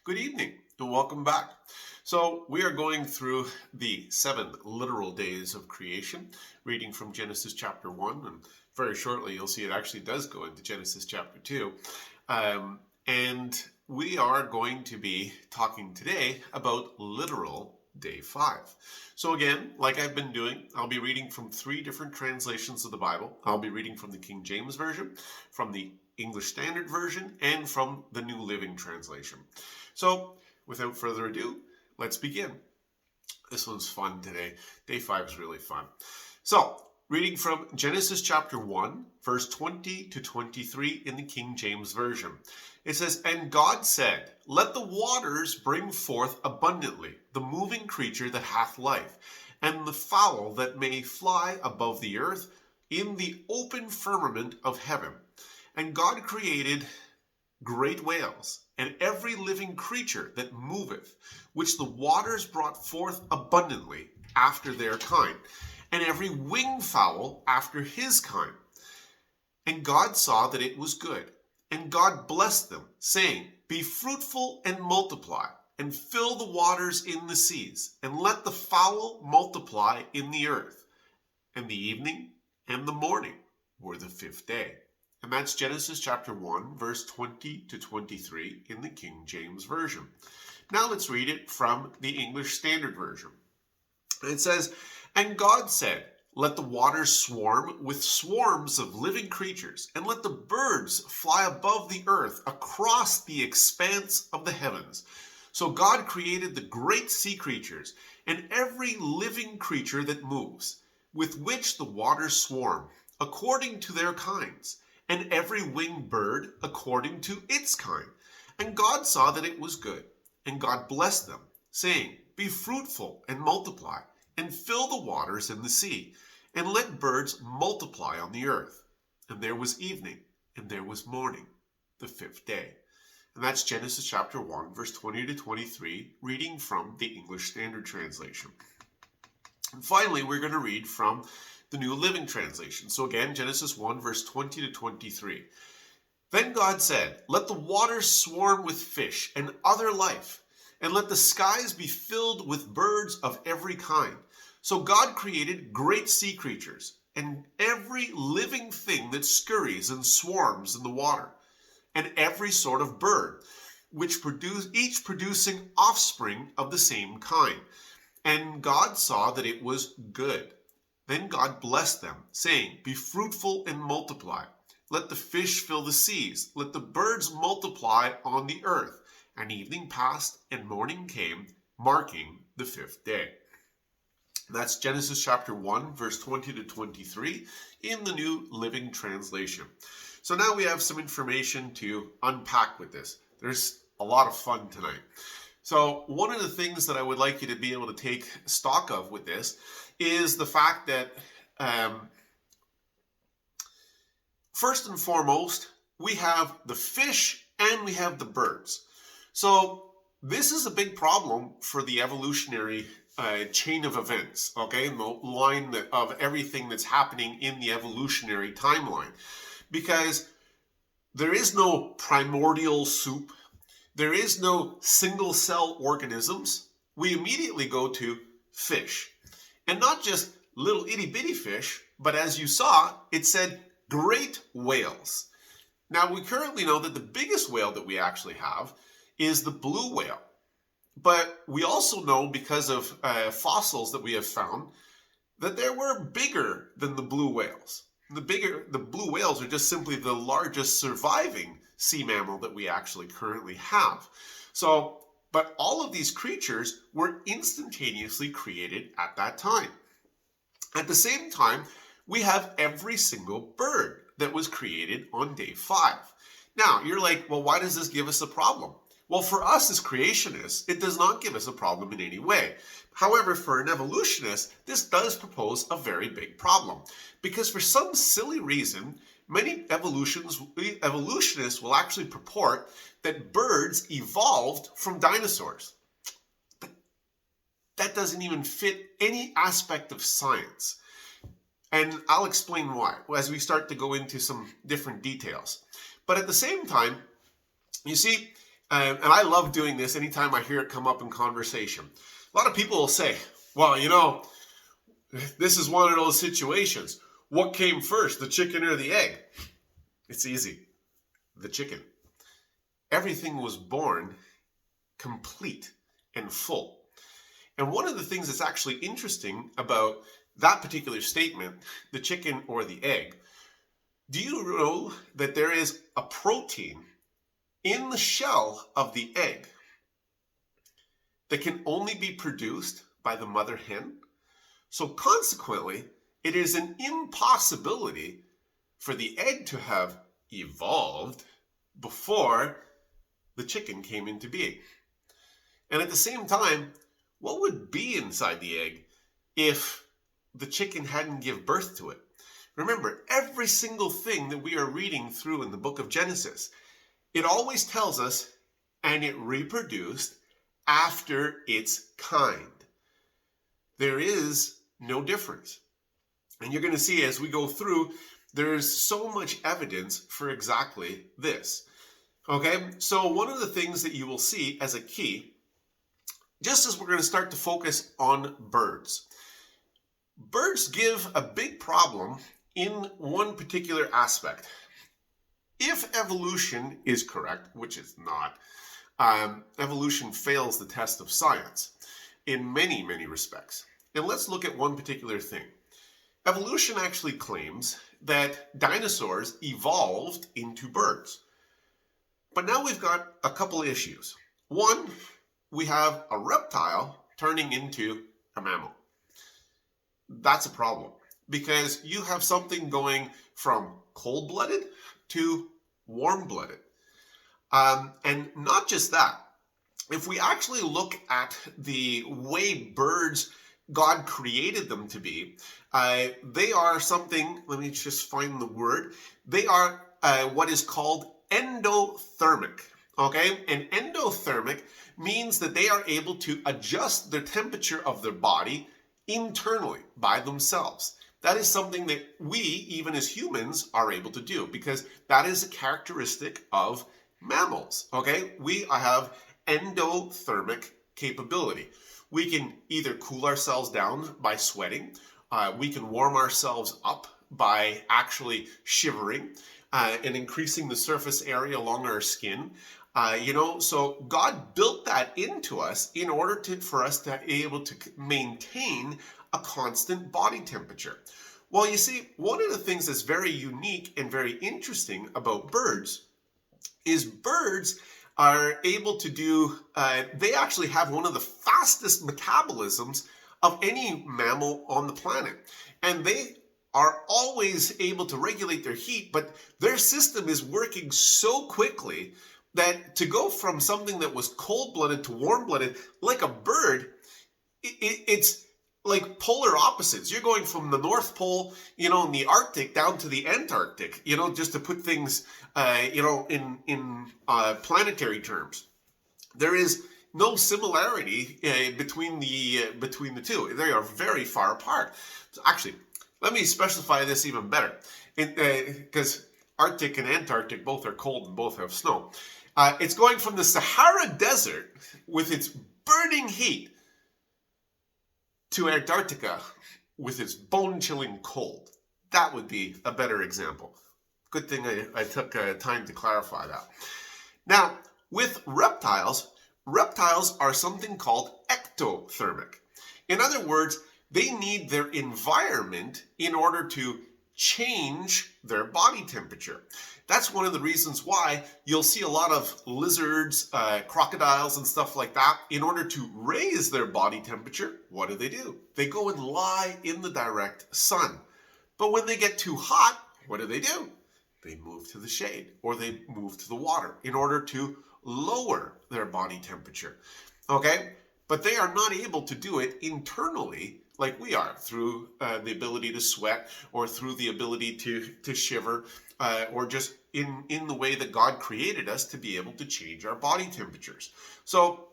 Good evening and welcome back. So we are going through the 7 literal days of creation, reading from Genesis chapter 1, and very shortly you'll see it actually does go into Genesis chapter 2. And we are going to be talking today about literal day 5. So again, like I've been doing, I'll be reading from 3 different translations of the Bible. I'll be reading from the King James Version, from the English Standard Version, and from the New Living Translation. So without further ado, let's begin. This one's fun today. Day 5 is really fun. So, reading from Genesis chapter 1, verse 20 to 23 in the King James Version. It says, "And God said, Let the waters bring forth abundantly the moving creature that hath life, and the fowl that may fly above the earth in the open firmament of heaven. And God created great whales, and every living creature that moveth, which the waters brought forth abundantly after their kind, and every winged fowl after his kind. And God saw that it was good. And God blessed them, saying, Be fruitful and multiply, and fill the waters in the seas, and let the fowl multiply in the earth. And the evening and the morning were the 5th day." And that's Genesis chapter 1, verse 20 to 23 in the King James Version. Now let's read it from the English Standard Version. It says, "And God said, Let the waters swarm with swarms of living creatures, and let the birds fly above the earth across the expanse of the heavens. So God created the great sea creatures, and every living creature that moves, with which the waters swarm, according to their kinds, and every winged bird according to its kind. And God saw that it was good. And God blessed them, saying, Be fruitful and multiply, and fill the waters in the sea, and let birds multiply on the earth. And there was evening, and there was morning, the 5th day." And that's Genesis chapter 1, verse 20 to 23, reading from the English Standard Translation. And finally, we're going to read from the New Living Translation. So again, Genesis 1, verse 20 to 23. "Then God said, Let the waters swarm with fish and other life, and let the skies be filled with birds of every kind. So God created great sea creatures, and every living thing that scurries and swarms in the water, and every sort of bird, each producing offspring of the same kind. And God saw that it was good. Then God blessed them, saying, Be fruitful and multiply. Let the fish fill the seas. Let the birds multiply on the earth. And evening passed, and morning came, marking the 5th day." That's Genesis chapter 1, verse 20 to 23 in the New Living Translation. So now we have some information to unpack with this. There's a lot of fun tonight. So one of the things that I would like you to be able to take stock of with this is the fact that first and foremost, we have the fish and we have the birds. So this is a big problem for the evolutionary chain of events, okay, in the line of everything that's happening in the evolutionary timeline, because there is no primordial soup. There is no single cell organisms. We immediately go to fish. And not just little itty bitty fish, but as you saw, it said great whales. Now we currently know that the biggest whale that we actually have is the blue whale. But we also know, because of fossils that we have found, that there were bigger than the blue whales. The blue whales are just simply the largest surviving sea mammal that we actually currently have. But all of these creatures were instantaneously created at that time. At the same time, we have every single bird that was created on day 5. Now, you're like, well, why does this give us a problem? Well, for us as creationists, it does not give us a problem in any way. However, for an evolutionist, this does propose a very big problem, because for some silly reason, many evolutionists will actually purport that birds evolved from dinosaurs. But that doesn't even fit any aspect of science. And I'll explain why as we start to go into some different details. But at the same time, you see, And I love doing this anytime I hear it come up in conversation. A lot of people will say, well, this is one of those situations. What came first, the chicken or the egg? It's easy. The chicken. Everything was born complete and full. And one of the things that's actually interesting about that particular statement, the chicken or the egg, do you know that there is a protein in the shell of the egg that can only be produced by the mother hen? So consequently, it is an impossibility for the egg to have evolved before the chicken came into being. And at the same time, what would be inside the egg if the chicken hadn't given birth to it? Remember, every single thing that we are reading through in the book of Genesis, it always tells us, and it reproduced after its kind. There is no difference. And you're going to see as we go through, there's so much evidence for exactly this. Okay, so one of the things that you will see as a key, just as we're going to start to focus on birds. Birds give a big problem in one particular aspect. If evolution is correct, which it's not, evolution fails the test of science in many, many respects. And let's look at one particular thing. Evolution actually claims that dinosaurs evolved into birds. But now we've got a couple of issues. One, we have a reptile turning into a mammal. That's a problem because you have something going from cold-blooded to warm-blooded. And not just that. If we actually look at the way birds, God created them to be, they are something, let me just find the word, they are what is called endothermic. Okay, and endothermic means that they are able to adjust the temperature of their body internally by themselves. That is something that we, even as humans, are able to do because that is a characteristic of mammals. Okay, we have endothermic capability. We can either cool ourselves down by sweating, we can warm ourselves up by actually shivering and increasing the surface area along our skin. So God built that into us in order for us to be able to maintain a constant body temperature. Well, you see, one of the things that's very unique and very interesting about birds is birds are able to do, they actually have one of the fastest metabolisms of any mammal on the planet. And they are always able to regulate their heat, but their system is working so quickly that to go from something that was cold-blooded to warm-blooded, like a bird, it's like polar opposites. You're going from the North Pole, in the Arctic down to the Antarctic, just to put things, in planetary terms. There is no similarity between the two. They are very far apart. So actually, let me specify this even better, because Arctic and Antarctic both are cold and both have snow. It's going from the Sahara Desert with its burning heat to Antarctica with its bone-chilling cold. That would be a better example. Good thing I took time to clarify that. Now, with reptiles are something called ectothermic. In other words, they need their environment in order to change their body temperature. That's one of the reasons why you'll see a lot of lizards, crocodiles and stuff like that. In order to raise their body temperature, what do? They go and lie in the direct sun. But when they get too hot, what do? They move to the shade or they move to the water in order to lower their body temperature. Okay? But they are not able to do it internally like we are through the ability to sweat or through the ability to shiver or just in the way that God created us to be able to change our body temperatures. So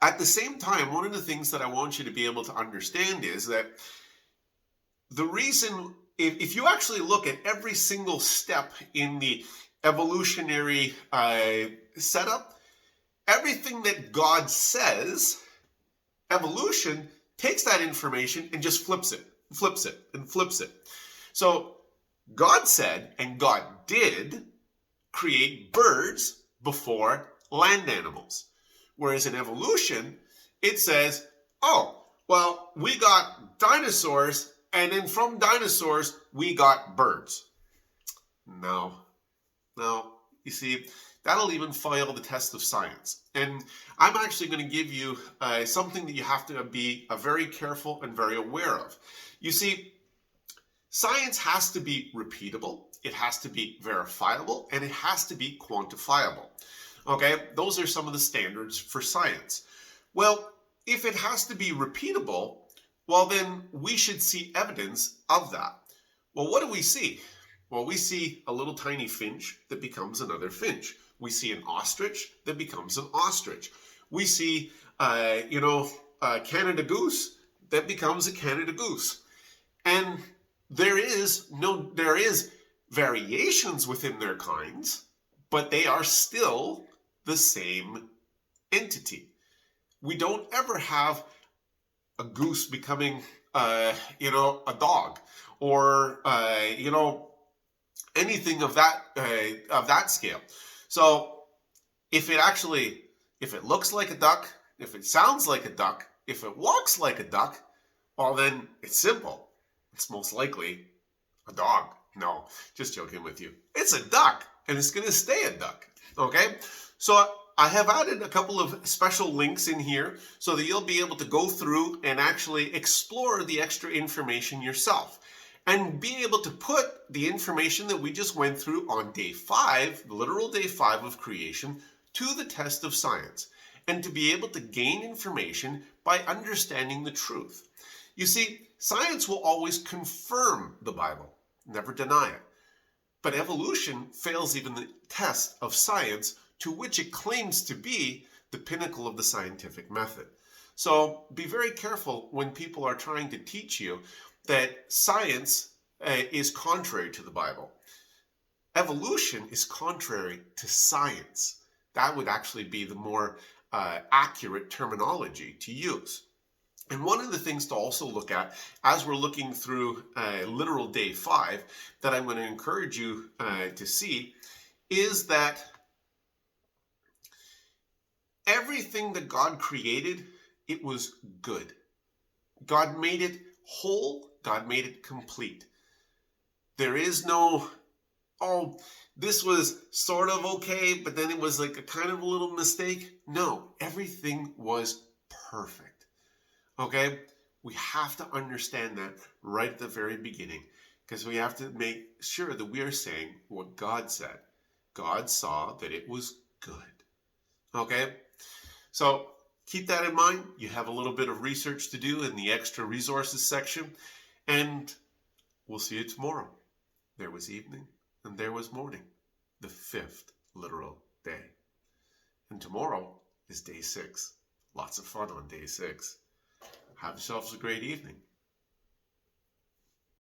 at the same time, one of the things that I want you to be able to understand is that the reason, if you actually look at every single step in the evolutionary setup, everything that God says, evolution takes that information and just flips it, and flips it. So God said, and God did create birds before land animals. Whereas in evolution, it says, oh, well, we got dinosaurs, and then from dinosaurs, we got birds. No, you see, that'll even fail the test of science. And I'm actually going to give you something that you have to be very careful and very aware of. You see, science has to be repeatable, it has to be verifiable, and it has to be quantifiable. Okay, those are some of the standards for science. Well, if it has to be repeatable, well, then we should see evidence of that. Well, what do we see? Well, we see a little tiny finch that becomes another finch. We see an ostrich that becomes an ostrich. We see, Canada goose that becomes a Canada goose. And there is variations within their kinds, but they are still the same entity. We don't ever have a goose becoming, a dog, or anything of that scale. So if it looks like a duck, if it sounds like a duck, if it walks like a duck, well, then it's simple. It's most likely a dog. No, just joking with you. It's a duck, and it's going to stay a duck. Okay? So I have added a couple of special links in here so that you'll be able to go through and actually explore the extra information yourself and be able to put the information that we just went through on day 5, literal day 5 of creation, to the test of science, and to be able to gain information by understanding the truth. You see, science will always confirm the Bible, never deny it. But evolution fails even the test of science, to which it claims to be the pinnacle of the scientific method. So be very careful when people are trying to teach you that science is contrary to the Bible. Evolution is contrary to science. That would actually be the more accurate terminology to use. And one of the things to also look at as we're looking through literal day 5 that I'm going to encourage you to see is that everything that God created, it was good. God made it whole. God made it complete. There is no, oh, this was sort of okay, but then it was like a kind of a little mistake. No, everything was perfect. Okay? We have to understand that right at the very beginning, because we have to make sure that we are saying what God said. God saw that it was good. Okay? So keep that in mind. You have a little bit of research to do in the extra resources section, and we'll see you tomorrow. There was evening and there was morning, the 5th literal day. And tomorrow is day 6. Lots of fun on day 6. Have yourselves a great evening.